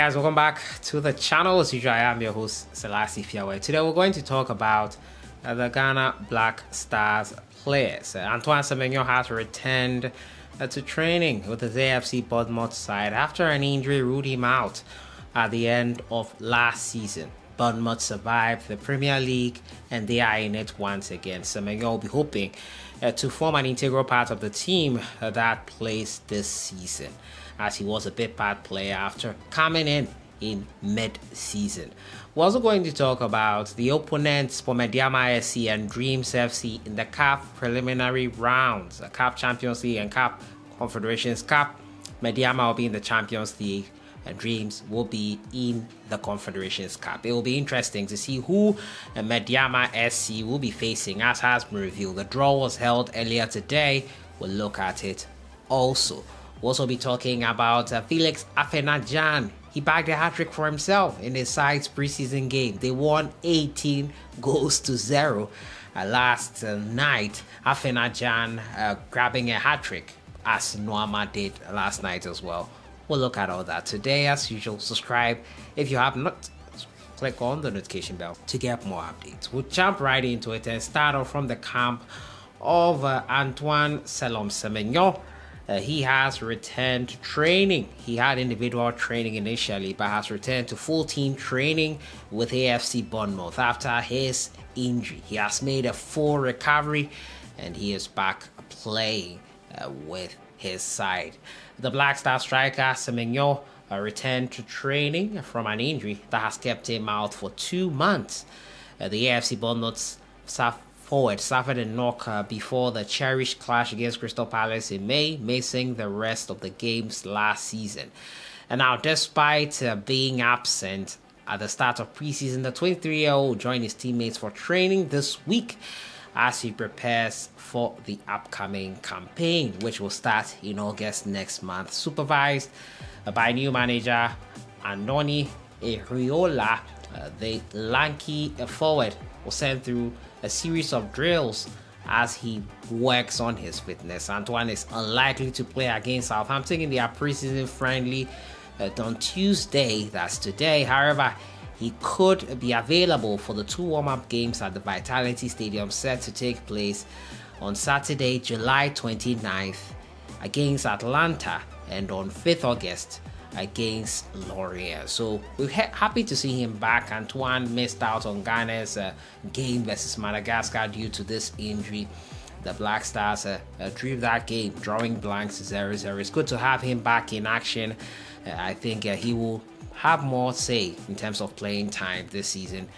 guys, welcome back to the channel. As usual, I am your host sellssi. Today we're going to talk about the Ghana Black Stars players. Antoine Semenyo has returned to training with his AFC Bournemouth side after an injury ruled him out at the end of last season. Bournemouth survived the Premier League and they are in it once again. Semenyo will be hoping to form an integral part of the team that plays this season, as he was a big part player after coming in mid-season. We're also going to talk about the opponents for Medeama SC and Dreams FC in the CAF preliminary rounds, the CAF Champions League and CAF Confederations Cup. Medeama will be in the Champions League and Dreams will be in the Confederations Cup. It will be interesting to see who Medeama SC will be facing, as has been revealed. The draw was held earlier today. We'll look at it also. We'll also be talking about Felix Afena-Gyan. He bagged a hat-trick for himself in his side's preseason game. They won 18 goals to 0 last night. Afena-Gyan grabbing a hat-trick, as Noama did last night as well. We'll look at all that today. As usual, subscribe if you have not. Click on the notification bell to get more updates. We'll jump right into it and start off from the camp of Antoine Semenyo. He has returned to training. He had individual training initially, but has returned to full team training with AFC Bournemouth after his injury. He has made a full recovery and he is back playing with his side. The Black Star striker Semenyo returned to training from an injury that has kept him out for 2 months. The AFC Bournemouth forward suffered a knock before the cherished clash against Crystal Palace in May, missing the rest of the games last season. And now, despite being absent at the start of preseason, the 23-year-old joined his teammates for training this week as he prepares for the upcoming campaign, which will start in August next month. Supervised by new manager Andoni Iriola, the lanky forward was sent through a series of drills as he works on his fitness. Antoine is unlikely to play against Southampton in their preseason friendly on Tuesday, that's today. However, he could be available for the 2 warm-up games at the Vitality Stadium set to take place on Saturday, July 29th against Atlanta and on 5th August against Lorient. So we're happy to see him back. Antoine missed out on Ghana's game versus Madagascar due to this injury. The Black Stars drew that game, drawing blanks 0-0. It's good to have him back in action. I think he will have more say in terms of playing time this season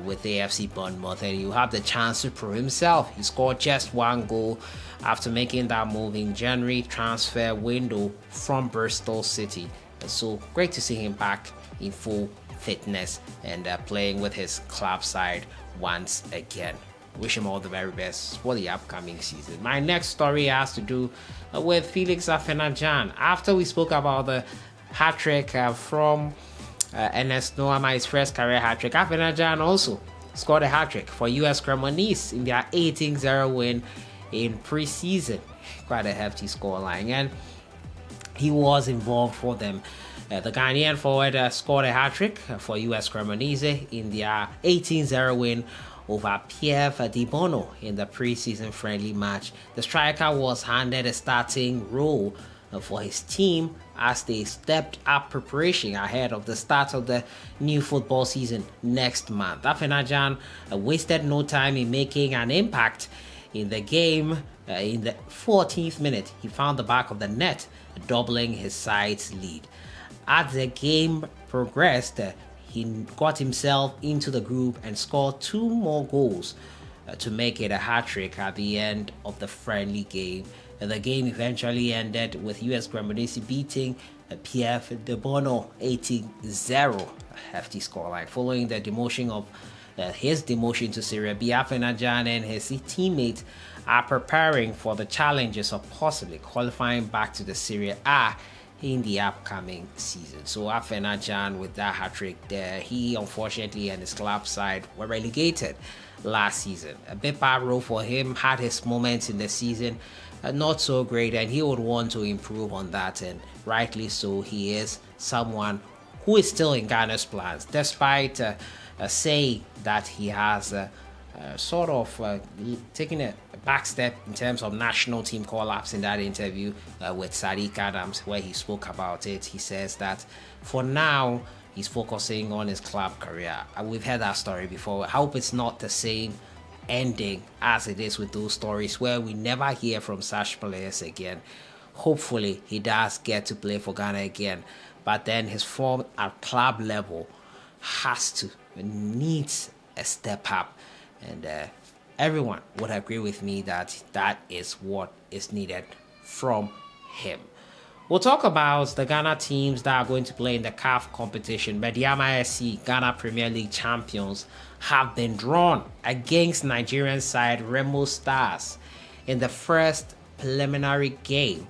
with AFC Bournemouth, and he'll have the chance to prove himself. He scored just 1 goal after making that move in January transfer window from Bristol City. So great to see him back in full fitness and playing with his club side once again. Wish him all the very best for the upcoming season. My next story has to do with Felix Afena-Gyan. After we spoke about the hat-trick from NS Noama, his first career hat-trick, Afena-Gyan also scored a hat-trick for US Cremonese in their 18-0 win in preseason. Quite a hefty scoreline, and he was involved for them. The Ghanaian forward scored a hat-trick for US Cremonese in their 18-0 win over Pierre Di Bono in the preseason friendly match. The striker was handed a starting role for his team as they stepped up preparation ahead of the start of the new football season next month. Afena-Gyan wasted no time in making an impact in the game. In the 14th minute, he found the back of the net, doubling his side's lead. As the game progressed, he got himself into the group and scored 2 more goals to make it a hat-trick at the end of the friendly game. The game eventually ended with US Cremonese beating Pierre Di Bono 18-0, a hefty scoreline. Following the demotion of his demotion to Serie B, Afena-Gyan and his teammates are preparing for the challenges of possibly qualifying back to the Serie A in the upcoming season. So Afena-Gyan with that hat-trick there, he unfortunately and his club side were relegated last season. A bit bad role for him, had his moments in the season, not so great, and he would want to improve on that, and rightly so. He is someone who is still in Ghana's plans, despite saying that he has taking a back step in terms of national team call-ups. In that interview with Sadiq Adams, where he spoke about it, he says that for now he's focusing on his club career. We've heard that story before. I hope it's not the same ending as it is with those stories where we never hear from such players again. Hopefully he does get to play for Ghana again, but then his form at club level needs a step up, and everyone would agree with me that that is what is needed from him. We'll talk about the Ghana teams that are going to play in the CAF competition. Medeama SC, Ghana Premier League champions, have been drawn against Nigerian side Remo Stars in the first preliminary game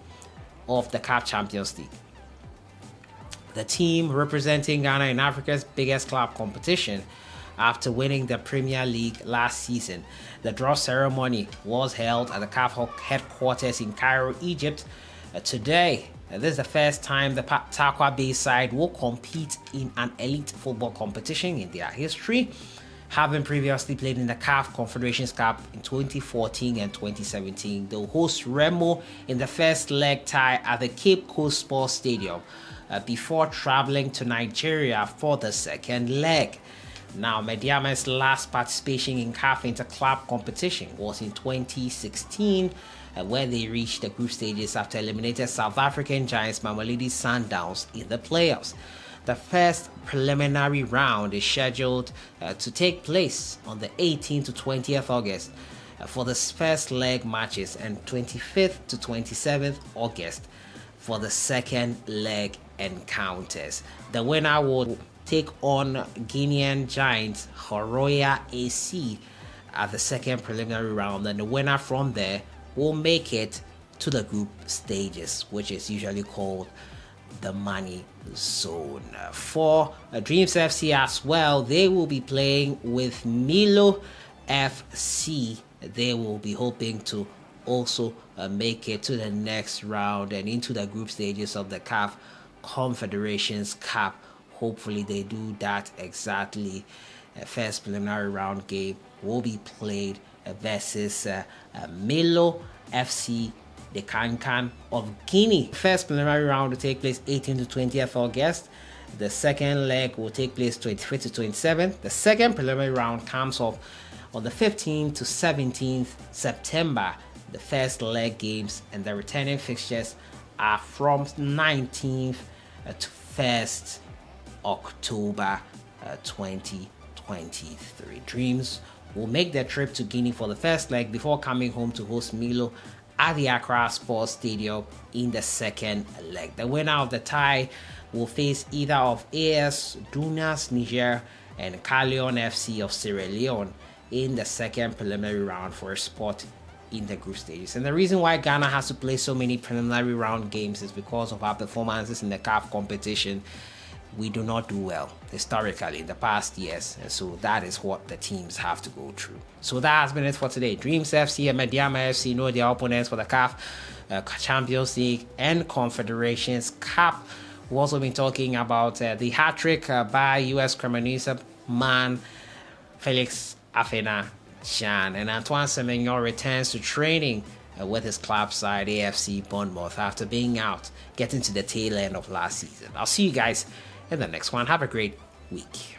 of the CAF Champions League. The team representing Ghana in Africa's biggest club competition after winning the Premier League last season. The draw ceremony was held at the CAF headquarters in Cairo, Egypt. Today, this is the first time the Takwa Bay side will compete in an elite football competition in their history, having previously played in the CAF Confederations Cup in 2014 and 2017. They'll host Remo in the first leg tie at the Cape Coast Sports Stadium before traveling to Nigeria for the second leg. Now, Medeama's last participation in CAF inter-club competition was in 2016, where they reached the group stages after eliminating South African giants Mamelodi Sundowns in the playoffs. The first preliminary round is scheduled to take place on the 18th to 20th August for the first leg matches, and 25th to 27th August for the second leg encounters. The winner will take on Guinean giants Horoya AC at the second preliminary round, and the winner from there will make it to the group stages, which is usually called the money zone. For Dreams FC as well, they will be playing with Milo FC. They will be hoping to also make it to the next round and into the group stages of the CAF Confederations Cup. Hopefully they do that exactly. First preliminary round game will be played versus Milo FC, the Kankan of Guinea. First preliminary round will take place 18th to 20th August. The second leg will take place 25th to 27th. The second preliminary round comes off on the 15th to 17th September. The first leg games and the returning fixtures are from 19th to 1st October 2023. Dreams will make their trip to Guinea for the first leg before coming home to host Milo at the Accra Sports Stadium in the second leg. The winner of the tie will face either of AS Dunas Niger and Carleon FC of Sierra Leone in the second preliminary round for a spot in the group stages. And the reason why Ghana has to play so many preliminary round games is because of our performances in the CAF competition. We do not do well historically in the past years, and so that is what the teams have to go through. So that has been it for today. Dreams FC and Medeama FC know their opponents for the CAF Champions League and Confederations Cup. We've also been talking about the hat-trick by US Cremonese man Felix Afena-Gyan, and Antoine Semenyo returns to training with his club side AFC Bournemouth after being out, getting to the tail end of last season. I'll see you guys in the next one. Have a great week.